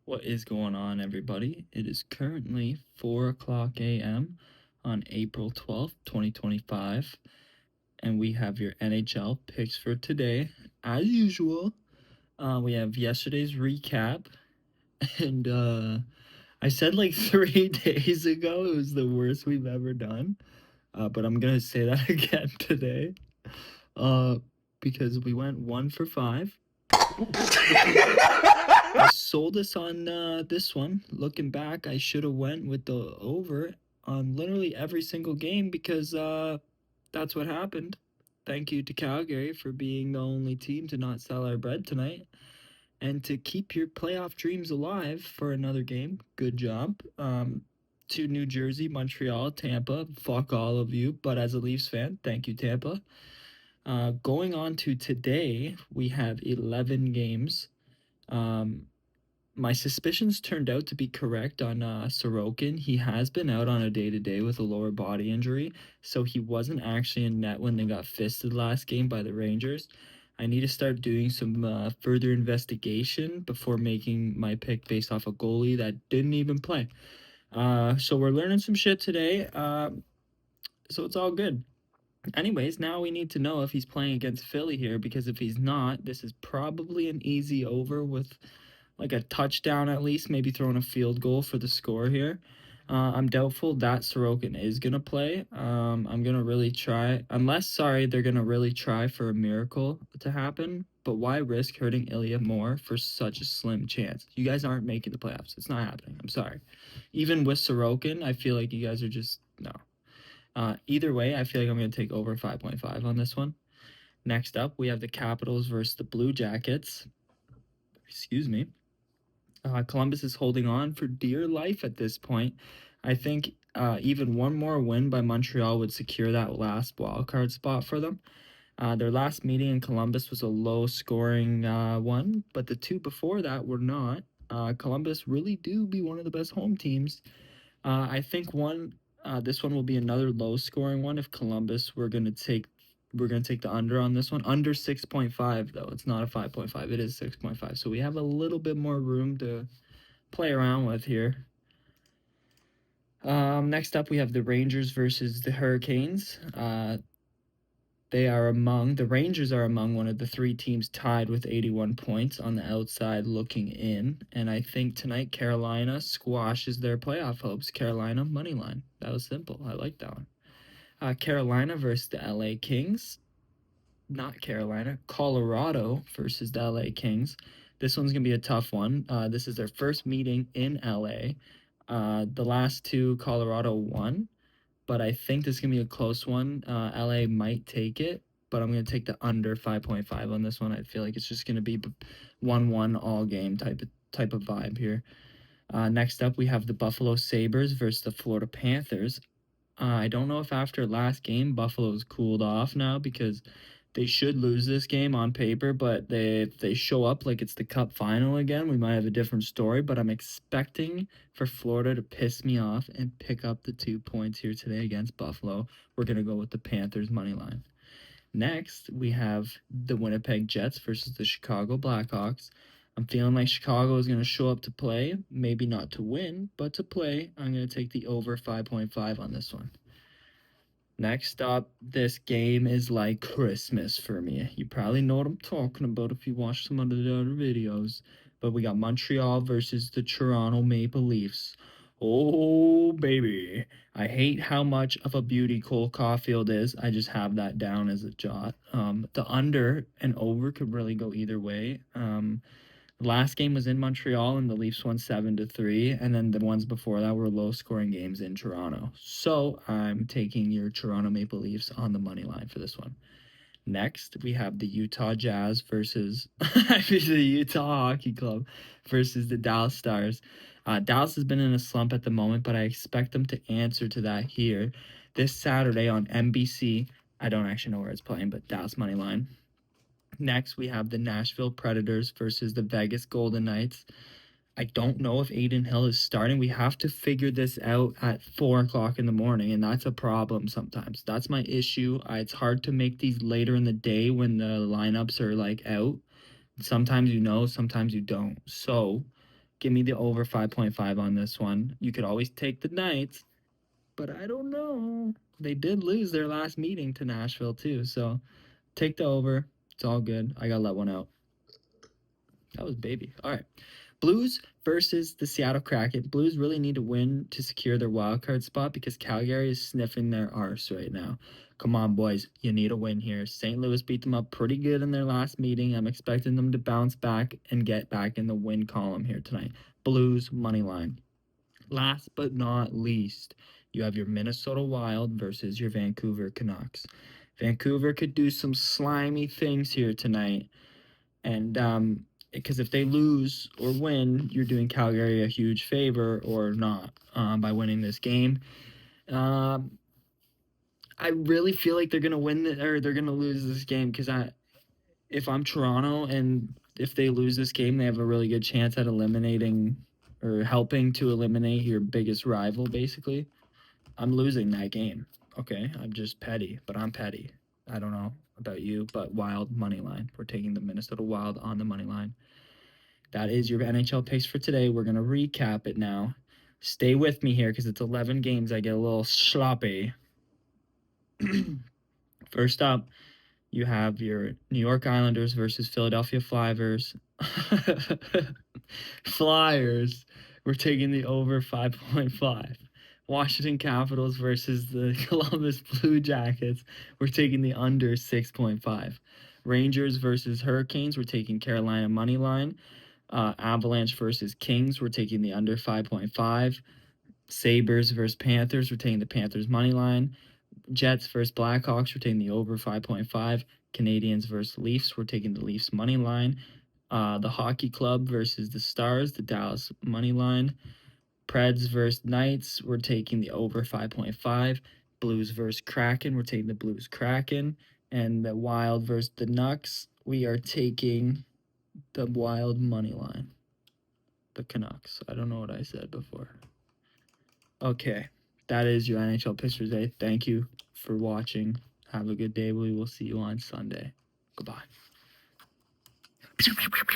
What is going on, everybody? It is currently 4 o'clock a.m. on April 12th, 2025, and we have your NHL picks for today. As usual, we have yesterday's recap, and I said like 3 days ago it was the worst we've ever done, but I'm gonna say that again today, uh, because we went 1 for 5. I sold us on this one. Looking back, I should have went with the over on literally every single game because that's what happened. Thank you to Calgary for being the only team to not sell our bread tonight and to keep your playoff dreams alive for another game. Good job. To New Jersey, Montreal, Tampa, fuck all of you. But as a Leafs fan, thank you, Tampa. Going on to today, we have 11 games. Um, my suspicions turned out to be correct on Sorokin. He has been out on a day-to-day with a lower body injury, so he wasn't actually in net when they got fisted last game by the Rangers. I need to start doing some further investigation before making my pick based off a goalie that didn't even play. So we're learning some shit today, so it's all good. Anyways, now we need to know if he's playing against Philly here, because if he's not, this is probably an easy over with like a touchdown at least, maybe throwing a field goal for the score here. I'm doubtful that Sorokin is going to play. I'm going to really try, they're going to really try for a miracle to happen. But why risk hurting Ilya more for such a slim chance? You guys aren't making the playoffs. It's not happening. I'm sorry. Even with Sorokin, I feel like you guys are just, no. Either way, I feel like I'm going to take over 5.5 on this one. Next up, we have the Capitals versus the Blue Jackets. Excuse me. Columbus is holding on for dear life at this point. I think even one more win by Montreal would secure that last wildcard spot for them. Their last meeting in Columbus was a low-scoring one, but the two before that were not. Columbus really do be one of the best home teams. I think this one will be another low-scoring one if Columbus we're gonna take the under on this one. Under 6.5 though. It's not a 5.5. It is 6.5. So we have a little bit more room to play around with here. Next up we have the Rangers versus the Hurricanes. The Rangers are among one of the three teams tied with 81 points on the outside looking in. And I think tonight Carolina squashes their playoff hopes. Carolina money line. That was simple. I like that one. Carolina versus the LA Kings. Not Carolina. Colorado versus the LA Kings. This one's going to be a tough one. This is their first meeting in LA. The last two, Colorado won. But I think this is going to be a close one. LA might take it, but I'm going to take the under 5.5 on this one. I feel like it's just going to be 1-1 all game type of vibe here. Next up, we have the Buffalo Sabres versus the Florida Panthers. I don't know if after last game, Buffalo's cooled off now because they should lose this game on paper, but if they show up like it's the Cup final again, we might have a different story. But I'm expecting for Florida to piss me off and pick up the 2 points here today against Buffalo. We're going to go with the Panthers money line. Next, we have the Winnipeg Jets versus the Chicago Blackhawks. I'm feeling like Chicago is going to show up to play, maybe not to win, but to play. I'm going to take the over 5.5 on this one. Next up, this game is like Christmas for me. You probably know what I'm talking about if you watch some of the other videos. But we got Montreal versus the Toronto Maple Leafs. Oh, baby. I hate how much of a beauty Cole Caulfield is. I just have that down as a jot. The under and over could really go either way. The last game was in Montreal and the Leafs won 7-3, and then the ones before that were low-scoring games in Toronto. So I'm taking your Toronto Maple Leafs on the money line for this one. Next, we have the Utah Jazz versus the Utah Hockey Club versus the Dallas Stars. Dallas has been in a slump at the moment, but I expect them to answer to that here this Saturday on NBC. I don't actually know where it's playing, but Dallas money line. Next, we have the Nashville Predators versus the Vegas Golden Knights. I don't know if Adin Hill is starting. We have to figure this out at 4 o'clock in the morning, and that's a problem sometimes. That's my issue. It's hard to make these later in the day when the lineups are like out. Sometimes you know, sometimes you don't. So Give me the over 5.5 on this one. You could always take the Knights, but I don't know. They did lose their last meeting to Nashville too, so take the over. It's all good. I gotta let one out. That was baby. All right. Blues versus the Seattle Kraken. Blues really need to win to secure their wild card spot because Calgary is sniffing their arse right now. Come on, boys. You need a win here. St. Louis beat them up pretty good in their last meeting. I'm expecting them to bounce back and get back in the win column here tonight. Blues money line. Last but not least, you have your Minnesota Wild versus your Vancouver Canucks. Vancouver could do some slimy things here tonight. And because if they lose or win, you're doing Calgary a huge favor or not by winning this game. I really feel like they're gonna win or they're gonna lose this game because if I'm Toronto and if they lose this game, they have a really good chance at eliminating or helping to eliminate your biggest rival. Basically, I'm losing that game. Okay, I'm just petty, but I'm petty. I don't know about you, but Wild money line. We're taking the Minnesota Wild on the money line. That is your NHL picks for today. We're going to recap it now. Stay with me here because it's 11 games. I get a little sloppy. First up, you have your New York Islanders versus Philadelphia Flyers. Flyers. We're taking the over 5.5. Washington Capitals versus the Columbus Blue Jackets. We're taking the under 6.5. Rangers versus Hurricanes. We're taking Carolina money line. Avalanche versus Kings. We're taking the under 5.5. Sabres versus Panthers. We're taking the Panthers money line. Jets versus Blackhawks. We're taking the over 5.5. Canadians versus Leafs. We're taking the Leafs money line. The Hockey Club versus the Stars. The Dallas money line. Preds versus Knights. We're taking the over 5.5. Blues versus Kraken. We're taking the Blues Kraken. And the Wild versus the Nucks. We are taking the Wild money line. The Canucks. I don't know what I said before. Okay, that is your NHL Picks for Today. Thank you for watching. Have a good day. We will see you on Sunday. Goodbye.